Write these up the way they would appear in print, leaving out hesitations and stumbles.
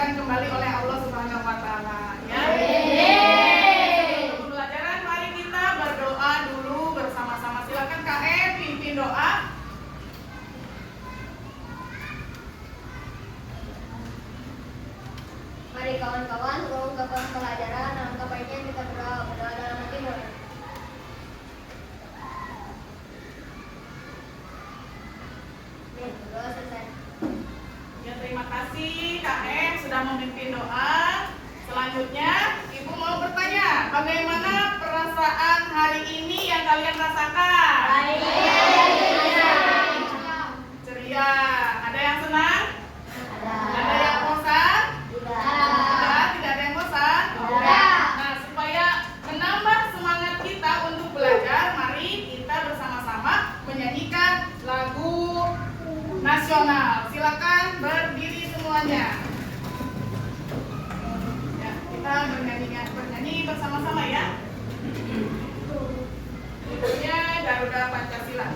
dipertemukan kembali oleh Allah Subhanahu wa taala ya. Sebelum pembelajaran mari kita berdoa dulu bersama-sama. Silakan KM pimpin doa. Mari kawan-kawan sebelum ke pembelajaran, alangkah baiknya kita berdoa dalam hati mulai. Berdoa selesai. Ya, terima kasih KM sudah memimpin doa. Selanjutnya Ibu mau bertanya, bagaimana perasaan hari ini yang kalian rasakan? Ceria. Ada yang senang? Ada yang bosan? Tidak ada yang bosan? Nah, supaya menambah semangat kita untuk belajar, mari kita bersama-sama menyanyikan lagu nasional. Silakan berdiri semuanya. Ya, kita bernyanyi bersama-sama ya. Judulnya Garuda Pancasila.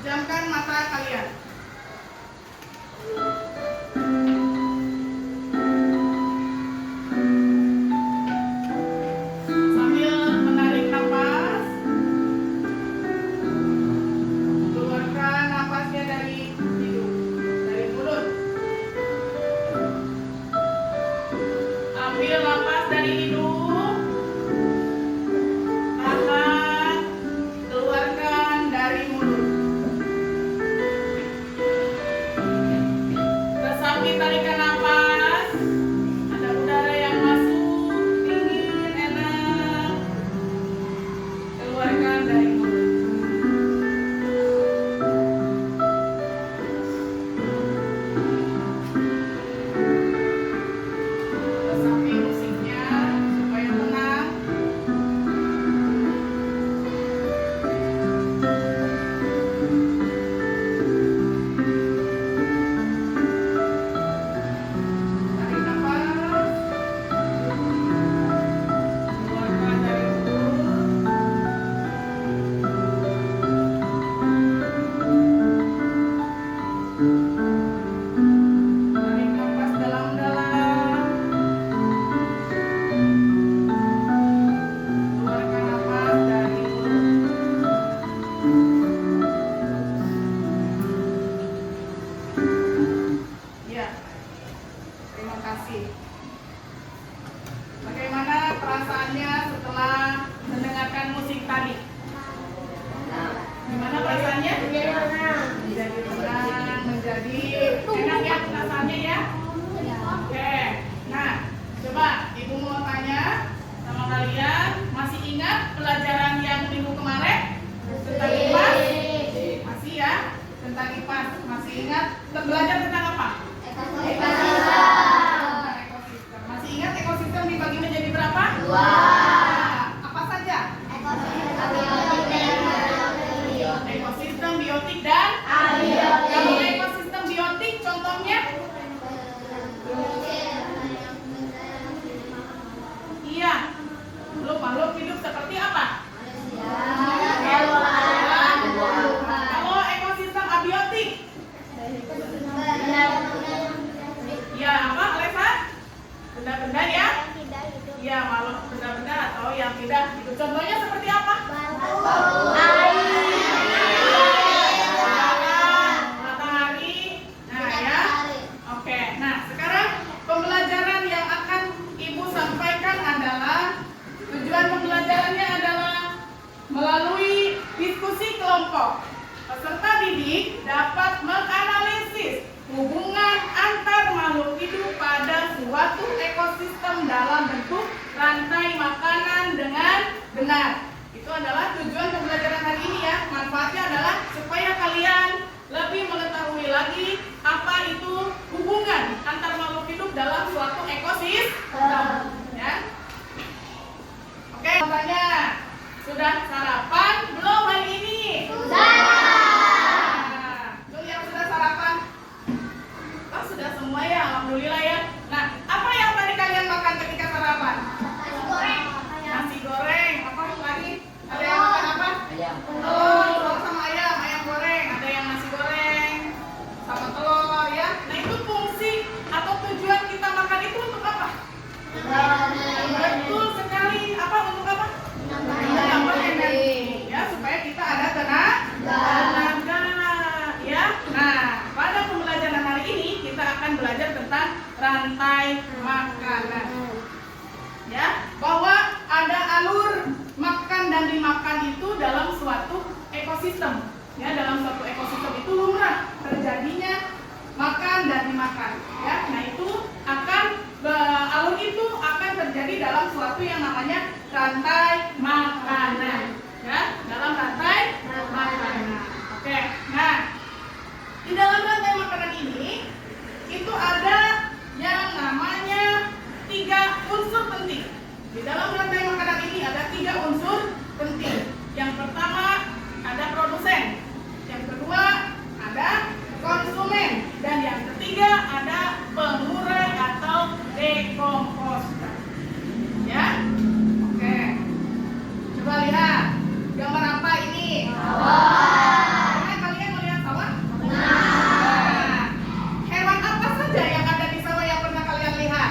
Pejamkan mata kalian. Sambil menarik napas, keluarkan napasnya dari hidung, dari mulut. Ambil napas dari hidung, tahan, keluarkan dari mulut. lagi dapat menganalisis hubungan antar makhluk hidup pada suatu ekosistem dalam bentuk rantai makanan dengan benar. Itu adalah tujuan pembelajaran hari ini ya. Manfaatnya adalah supaya kalian lebih mengetahui lagi apa itu hubungan antar makhluk hidup dalam suatu ekosistem. Ya. Oke, tanya, sudah sarapan belum hari ini? Sudah. Tuh yang sudah sarapan? Oh, sudah semua ya, alhamdulillah ya. Nah, apa yang tadi kalian makan ketika sarapan? Nasi goreng. Nasi goreng. Apa lagi? Ada yang makan apa? Ayam. Telur sama ayam goreng. Ada yang nasi goreng sama telur ya. Nah, itu fungsi atau tujuan kita makan itu untuk apa? Betul sekali. Apa untuk apa? Menambah energi ya, supaya kita ada tenaga ya. Nah, pada pembelajaran hari ini kita akan belajar tentang rantai makanan ya, bahwa ada alur makan dan dimakan itu dalam suatu ekosistem ya. Dalam suatu ekosistem itu lumrah terjadinya makan dan dimakan ya. Nah, itu akan alur itu akan terjadi dalam suatu yang namanya rantai makanan ya, dalam rantai makanan. Oke, nah di dalam rantai makanan ini itu ada yang namanya 3 unsur penting. Di dalam rantai makanan ini ada 3 unsur penting. Yang pertama ada produsen, yang kedua ada konsumen, dan yang ketiga ada pengurai atau dekomposter. Ya, oke. Coba lihat gambar apa ini? Pernah kalian melihat sawah? Nah, hewan apa saja yang ada di sawah yang pernah kalian lihat?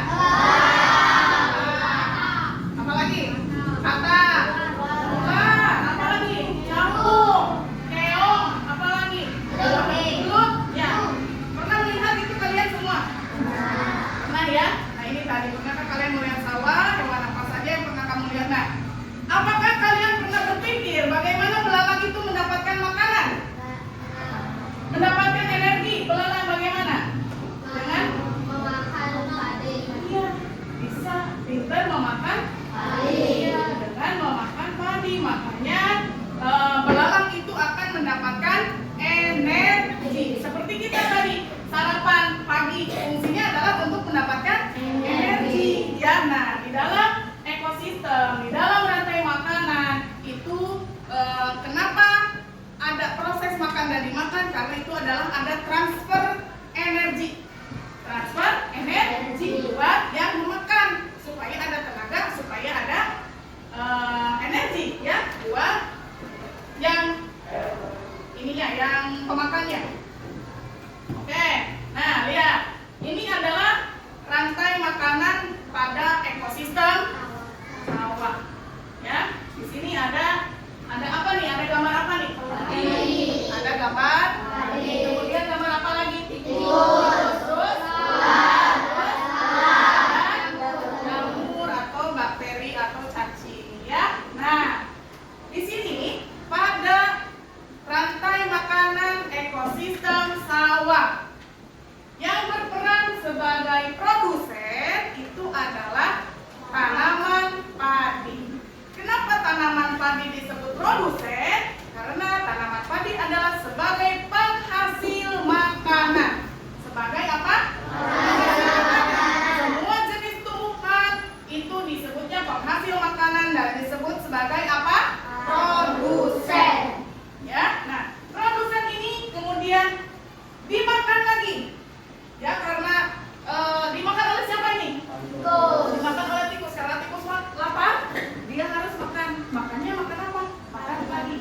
Apa lagi? Kata. Bukan. Apa lagi? Cangkung. Keong. Apa lagi? Belut. Ya. Pernah melihat itu kalian semua? Pernah ya? Nah, ini tadi pernahkah kalian melihat sawah? Hewan apa saja yang pernah kamu lihat? Nah, apakah kalian pernah berpikir bagaimana belalang itu mendapatkan makanan? Mendapatkan energi? Belalang bagaimana? Dengan Memakan padi. iya, bisa pintar memakan Padi. iya, dengan memakan padi. Makanya belalang itu akan mendapatkan energi. Seperti kita tadi sarapan pagi, fungsinya adalah untuk mendapatkan energi. Ya, nah di dalam ekosistem, di dalam rantai makanan itu kenapa ada proses makan dan dimakan? Karena itu adalah ada transfer energi. Transfer energi buat yang memakan supaya ada tenaga, supaya ada energi ya buat yang ininya, yang pemakannya. Oke, nah lihat, ini adalah rantai makanan pada ekosistem sawah. Ya, di sini ada apa nih? Ada gambar apa nih? Ada gambar. Kemudian gambar apa lagi? Terus jamur atau bakteri atau cacing ya. Nah, di sini pada rantai makanan ekosistem sawah yang berperan sebagai produsen itu adalah tanaman padi. Kenapa tanaman padi disebut produsen? Karena tanaman padi adalah sebagai penghasil makanan. Sebagai apa? Semua jenis tumbuhan itu disebutnya penghasil makanan dan disebut sebagai apa? Produsen. Ya, nah produsen ini kemudian dimakan lagi. Ya, karena dimakan oleh siapa ini? Dimakan oleh tikus. Karena tikus lapar, dia harus makan. Makannya makan apa? Makan padi.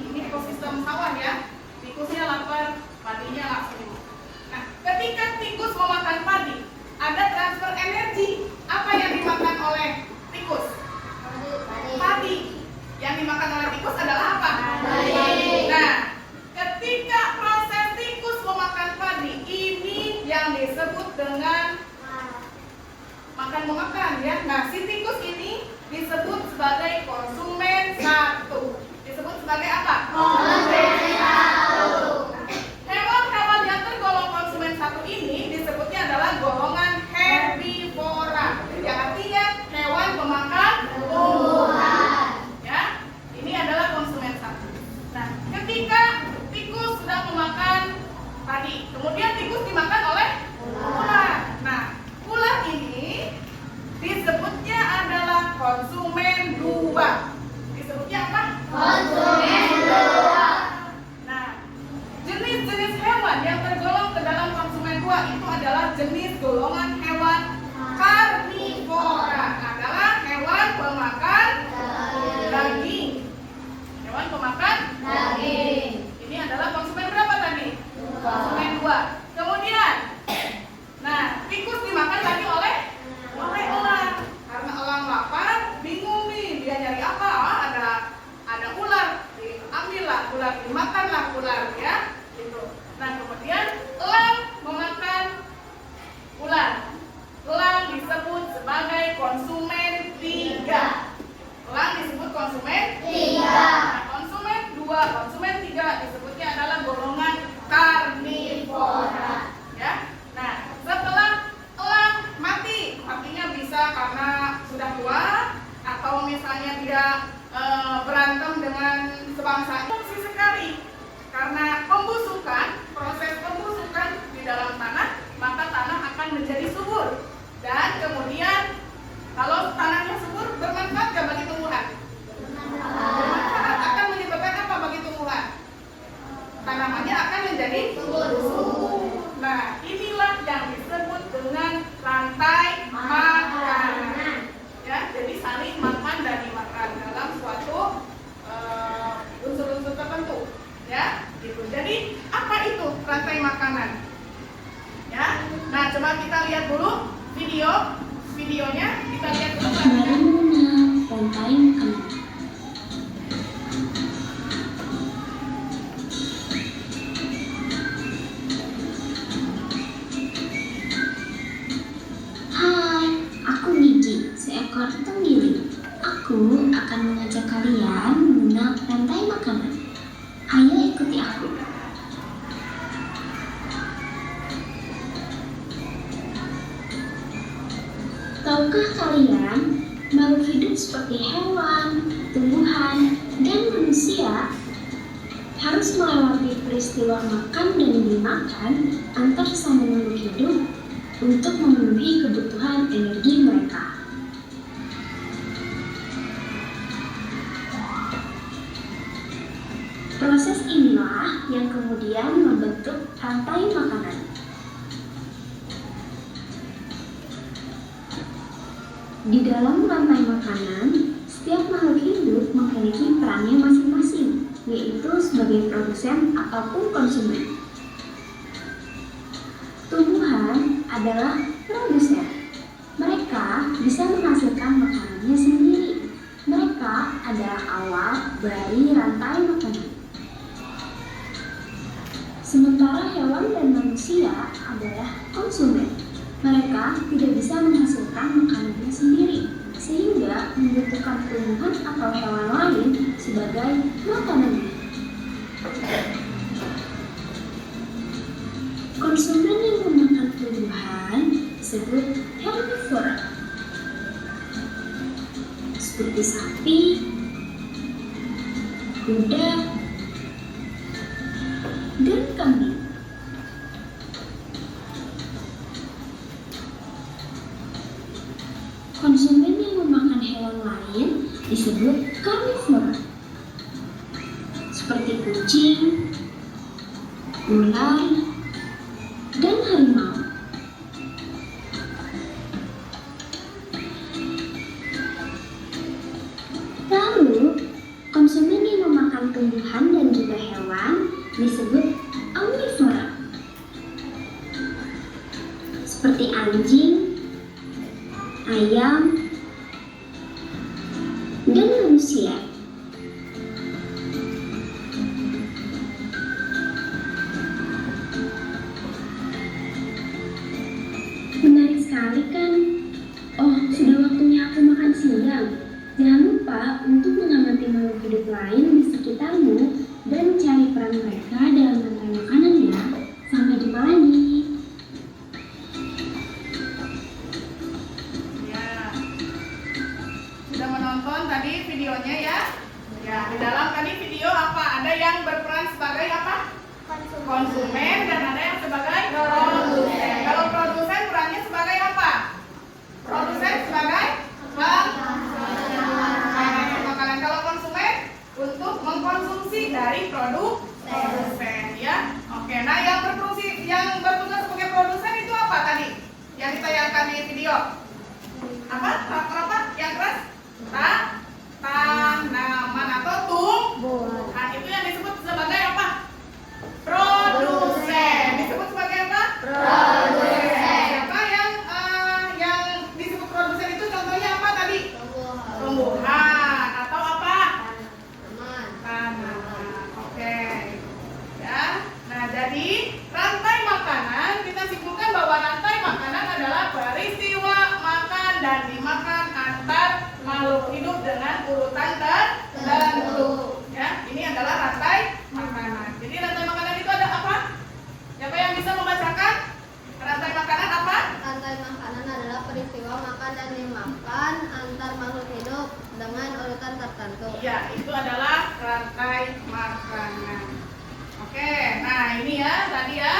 konsumen dua. Nah, jenis-jenis hewan yang tergolong ke dalam konsumen dua itu adalah jenis golongan hewan karnivora, adalah hewan pemakan daging. Hewan pemakan Daging. ini adalah konsumen berapa tadi? Konsumen dua. Kemudian, nah tikus dimakan tadi oleh elang. Karena elang lapar, bingung nih dia nyari apa? Oh, ada ular, diambillah ular, dimakanlah ular ya. Gitu. Nah kemudian elang memakan ular. Elang disebut sebagai konsumen tiga. Elang disebut konsumen Tiga. Nah, konsumen dua, konsumen tiga disebutnya adalah golongan karnivora. Ya. Nah, setelah elang mati, artinya bisa karena sudah tua atau misalnya dia berantem dengan sebangsa. Fungsi sekali karena pembusukan, proses pembusukan di dalam tanah, maka tanah akan menjadi subur. Dan kemudian kalau tanahnya subur, bermanfaat nggak bagi tumbuhan? Bermanfaat. Akan menyebabkan apa bagi tumbuhan? Tanamannya akan menjadi subur. Nah, inilah yang disebut dengan rantai makanan. Ya, jadi saling makan dan dimakan dalam suatu unsur-unsur tertentu. Ya, gitu. Jadi apa itu rantai makanan? Ya, nah coba kita lihat dulu videonya. Kita lihat dulu Cara mengenal rantai makanan. Hai, aku Gigi, seekor tenggiri. Aku akan mengajak kalian mengenal rantai makanan. Ayo ikuti aku. Tahukah kalian, makhluk hidup seperti hewan, tumbuhan, dan manusia harus melewati peristiwa makan dan dimakan antar sama makhluk hidup untuk memenuhi kebutuhan energi mereka. Proses inilah yang kemudian membentuk rantai makanan. Di dalam rantai makanan, setiap makhluk hidup memiliki perannya masing-masing, yaitu sebagai produsen ataupun konsumen. Tumbuhan adalah produsen. Mereka bisa menghasilkan makanannya sendiri. Mereka adalah awal dari rantai makanan. Sementara hewan dan manusia adalah konsumen. Mereka tidak bisa menghasilkan makanannya sendiri, sehingga membutuhkan tumbuhan atau hewan lain sebagai makanannya. Konsumen yang memakan tumbuhan disebut herbivora, seperti sapi, kuda, dan kambing. Konsumen yang memakan hewan lain disebut karnivora, seperti kucing, ular, dan harimau. Lalu, konsumen yang memakan tumbuhan dan juga hewan disebut omnivora, seperti anjing, ayam, dan manusia. Menarik sekali kan? Oh, sudah waktunya aku makan siang. Jangan lupa untuk mengamati makhluk hidup lain di sekitarmu dan cari peran mereka dalam rantai makanan ya. Sampai jumpa lagi. Sudah menonton tadi videonya ya? Ya, di dalam tadi video apa? Ada yang berperan sebagai apa? Konsumen dan ada yang sebagai produsen. Kalau produsen perannya sebagai apa? Produsen sebagai makanan. Kalau konsumen untuk mengkonsumsi dari produsen ya. Oke, nah yang bertugas sebagai produsen itu apa tadi? Yang ditayangkan di video. Apa? Yang keras? Tanaman atau tumbuhan. Itu yang disebut sebagai apa? Produsen. Disebut sebagai apa? Produsen. Siapa yang disebut produsen itu contohnya apa tadi? Tumbuhan atau apa? Tanaman. Oke. Ya. Nah, jadi rantai makanan kita simpulkan bahwa rantai makanan adalah peristiwa makan dan dimakan antar makhluk hidup dengan urutan tertentu. Ya, ini adalah rantai makanan. Jadi rantai makanan itu ada apa? Siapa yang bisa membacakan? Rantai makanan apa? Rantai makanan adalah peristiwa makan dan dimakan antar makhluk hidup dengan urutan tertentu. Iya, itu adalah rantai makanan. Oke, nah ini ya tadi ya.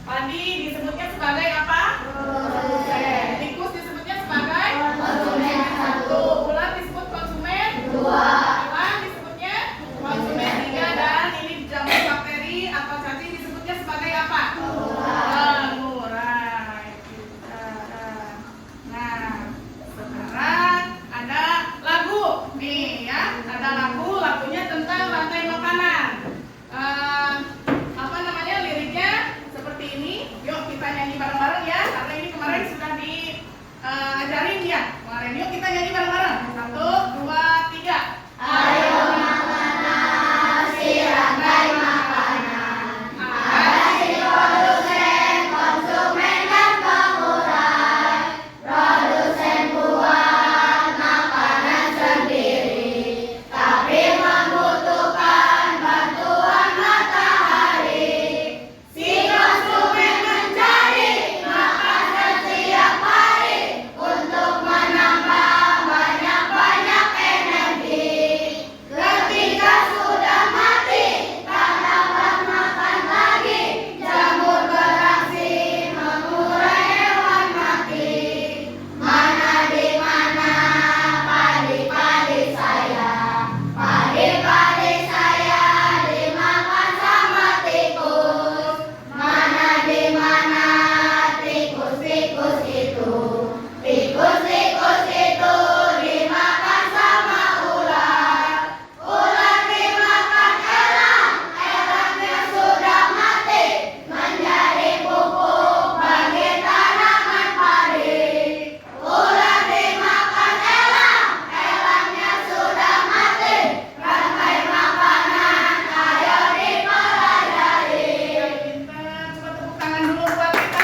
Tadi disebutnya sebagai apa? Produsen. Tikus disebutnya sebagai konsumen 1. Ular disebut konsumen 2. Hewan disebutnya konsumen 3. Dan ini jamur bakteri atau cacing disebutnya sebagai apa? Pengurai. Nah, sekarang ada lagu nih ya. Ada lagunya tentang rantai makanan. Apa namanya liriknya seperti ini. Yuk kita nyanyi bareng-bareng ya, karena ini kemarin sudah diajarin ya kemarin. Yuk kita nyanyi bareng-bareng. 1, 2, 3. Ayo makan nasi rantai makanan. Nasi produsen, konsumen dan pengurai. Produsen buat makanan sendiri, tapi membutuhkan bantuan matahari. Si konsumen mencari makanan setiap hari untuk menambah banyak-banyak energi. Ketika sudah mati, tak dapat makan lagi. Jamur beraksi mengurai hewan mati. Mana di mana padi-padi saya? Padi-padi saya dimakan sama tikus. Mana di mana tikus-tikus itu? Tikus-tikus itu dimakan sama ular. Ular dimakan elang, elangnya sudah mati, menjadi pupuk bagi tanaman padi. Ular dimakan elang, elangnya sudah mati, rantai makanan ayo dipelajari. Pintar, coba tepuk tangan dulu buat kita.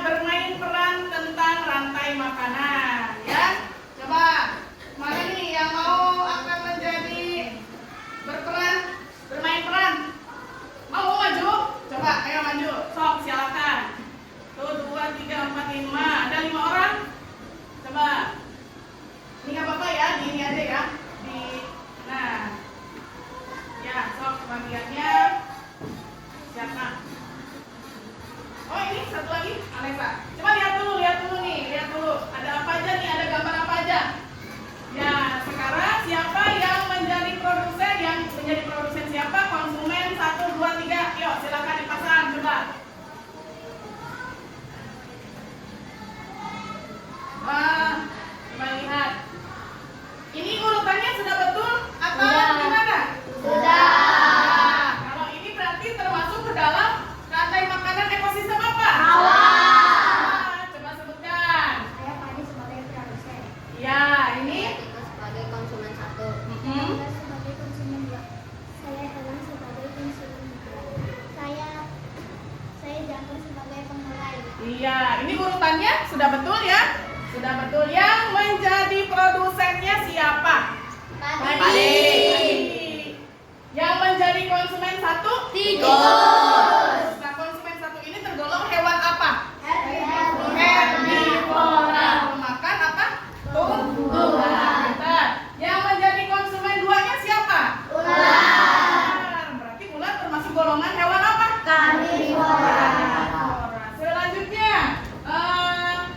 Bermain peran tentang rantai makanan ya. Coba mana nih yang mau akan menjadi bermain peran? Mau maju? Coba ayo maju. Sok silakan. Tuh 2, 3, 4, 5. Ada 5 orang. Coba. Ini nggak apa-apa ya, di ini aja ya. Nah. Ya, sok bagiannya siapa? Oh ini satu lagi, Alexa. Coba lihat dulu nih, lihat dulu. Ada apa aja nih? Ada gambar apa aja? Ya, sekarang siapa yang menjadi produsen? Yang menjadi produsen siapa? Konsumen 1, 2, 3. Yuk, silakan dipasang coba. Wah, coba lihat. Ini urutannya sudah betul atau gimana? Sudah. Kalau ini berarti termasuk ke dalam rantai makanan ekosistem apa? Coba sebutkan. Saya Padi sebagai produsen. Ya, ini Tikus sebagai konsumen 1. Saya sebagai konsumen 2. Saya Elang sebagai konsumen 3. Saya Jamur sebagai pengurai. iya, ini urutannya sudah betul ya? Sudah betul. Yang menjadi produsennya siapa? Padi. Yang menjadi konsumen 1? Tikus. Nah, konsumen 1 ini tergolong hewan apa? Herbivora. Makan apa? Tumbuhan. Yang menjadi konsumen 2-nya siapa? Ular. Berarti ular termasuk golongan hewan apa? Karnivora. Selanjutnya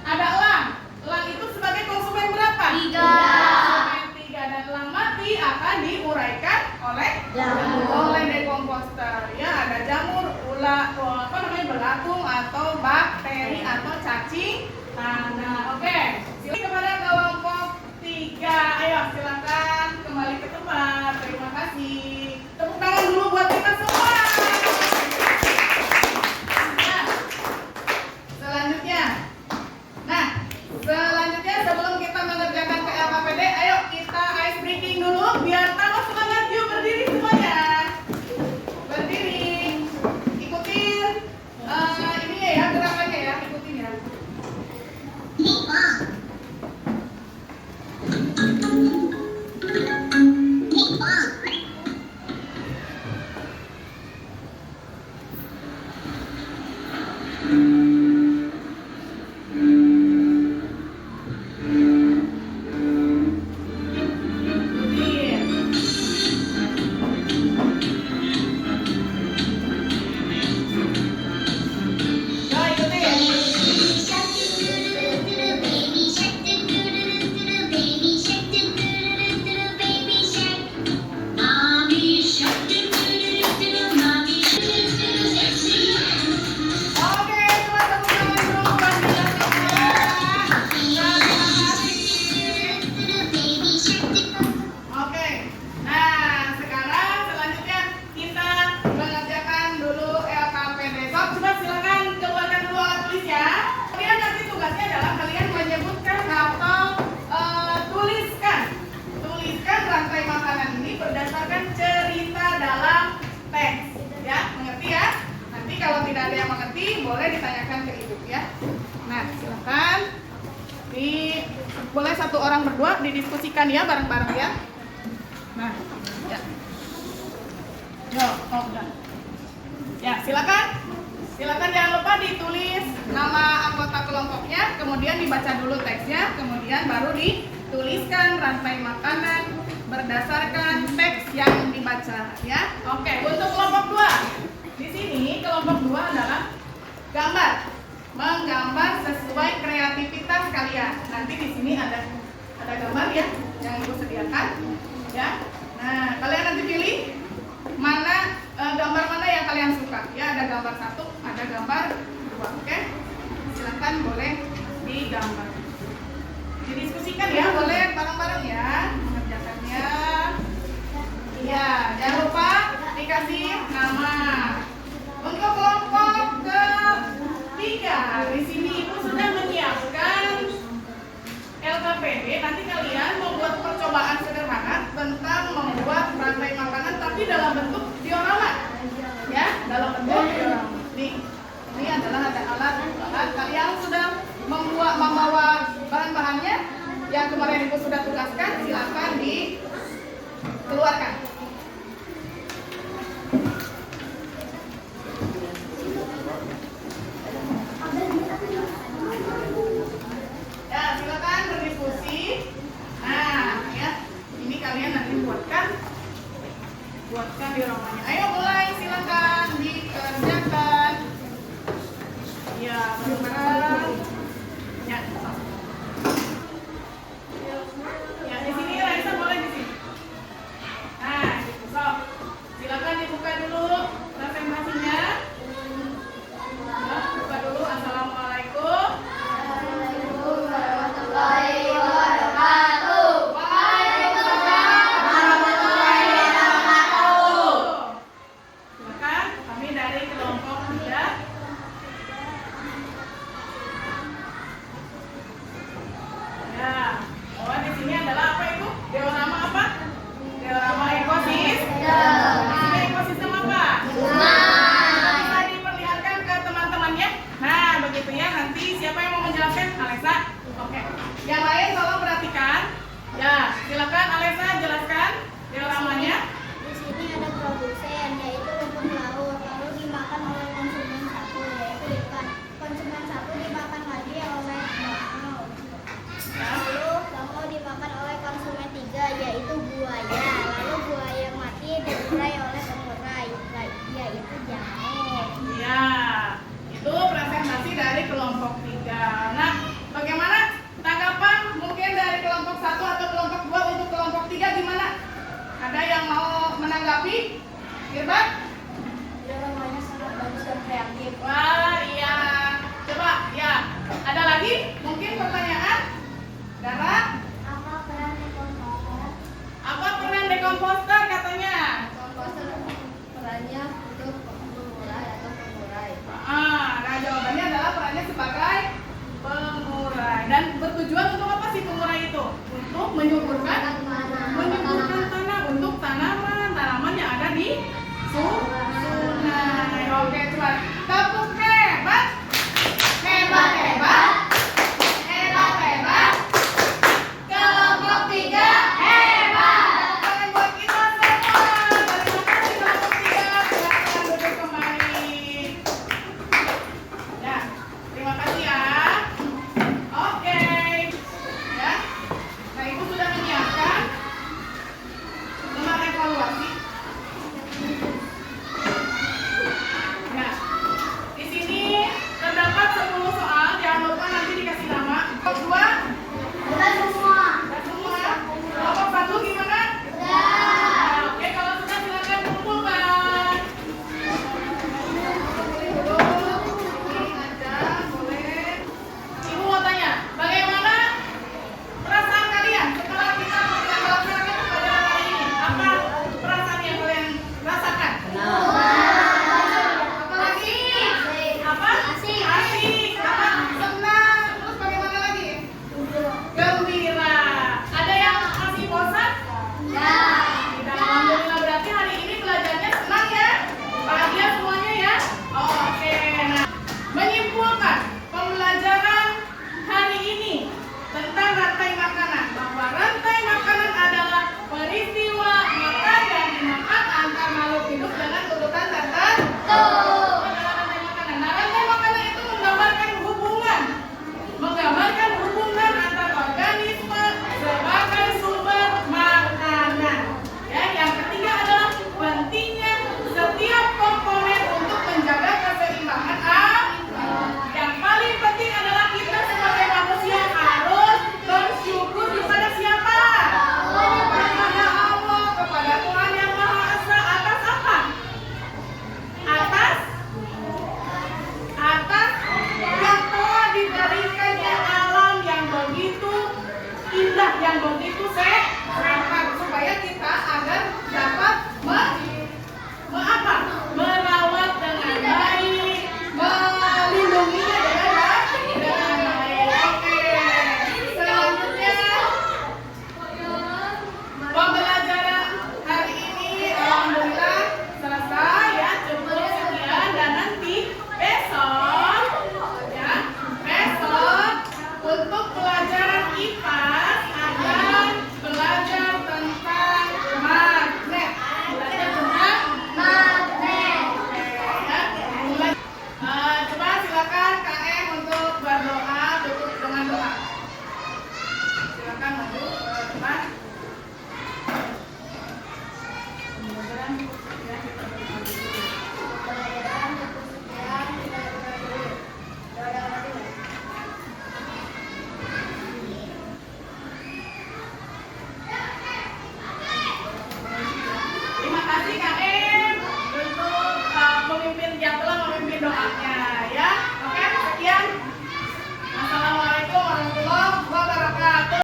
ada elang. Elang itu sebagai konsumen berapa? 3. Konsumen 3 dan elang mati akan diuraikan oleh dekomposter. Ya, ada jamur, belatung atau bakteri atau cacing tanah. Oke, silakan kepada kelompok 3. Ayo silakan kembali ke tempat. Terima kasih. Tepuk tangan dulu buat kita semua. Selanjutnya sebelum kita mengerjakan PLKPD, ayo kita ice breaking dulu biar tambah semangat. Yuk berdiri semuanya. Berdiri. Ikutin ini ya gerakannya ya, ikutin ya. Boleh satu orang berdua didiskusikan ya bareng-bareng ya. Nah, ya. Yo, udah. Ya, silakan. Silakan jangan lupa ditulis nama anggota kelompoknya, kemudian dibaca dulu teksnya, kemudian baru dituliskan rantai makanan berdasarkan teks yang dibaca ya. Oke, untuk kelompok 2. Di sini kelompok 2 adalah gambar. Menggambar sesuai kreativitas kalian. Nanti di sini ada gambar ya yang Ibu sediakan ya. Nah, kalian nanti pilih mana gambar mana yang kalian suka. Ya, ada gambar 1, ada gambar 2. Oke. Silakan boleh digambar. Didiskusikan ya, boleh bareng-bareng ya mengerjakannya. Ya, jangan lupa dikasih nama. Untuk kelompok ke-3, di sini Ibu sudah menyiapkan LKPD. Nanti kalian membuat percobaan sederhana tentang membuat rantai makanan tapi dalam bentuk diorama. Ya, dalam bentuk diorama. Ini adalah ada alat. Kalian sudah membawa bahan-bahannya yang kemarin Ibu sudah tugaskan, silakan dikeluarkan. Ya, silakan berdiskusi. Nah, ya, ini kalian nanti buatkan diorama. Ayo mulai, silakan dikerjakan. Ya, bareng-bareng. Ya, ya di sini Raisa boleh di sini. Nah, gitu. So, silakan dibuka dulu presentasinya. Ya, buka dulu. Assalamualaikum. Silakan, kami dari kelompok 3. Ya, oh di sini adalah apa itu? Diorama apa? Diorama ekosistem. Di sini ekosistem apa? Bisa diperlihatkan ke teman-temannya. Nah, begitu ya. Nanti siapa yang mau menjelaskan? Alexa. Oke. Yang lain tolong perhatikan. Ya, silakan Alexa jelaskan dioramanya. Di sini ada produsen, yaitu rumput laut, lalu dimakan oleh konsumen 1, yaitu ikan. Konsumen 1 dimakan lagi oleh bangau. Bangau dimakan oleh konsumen 3, yaitu buaya. Lalu buaya mati diurai oleh pengurai, yaitu jamur. Ya, itu presentasi dari kelompok 3. Nah, bagaimana tanggapan mungkin dari kelompok 1 atau kelompok 2 untuk kelompok 3 gimana? yang mau menanggapi? Irbat? Drama-nya sangat bagus dan kreatif. Wah, iya. Coba, ya. Ada lagi? Mungkin pertanyaan? Dara? Apa peran dekomposer? Apa peran dekomposter katanya? Komposer perannya untuk mengurai atau pengurai. Nah, jawabannya adalah perannya sebagai pengurai. Dan bertujuan untuk apa sih pengurai itu? Untuk menyuburkan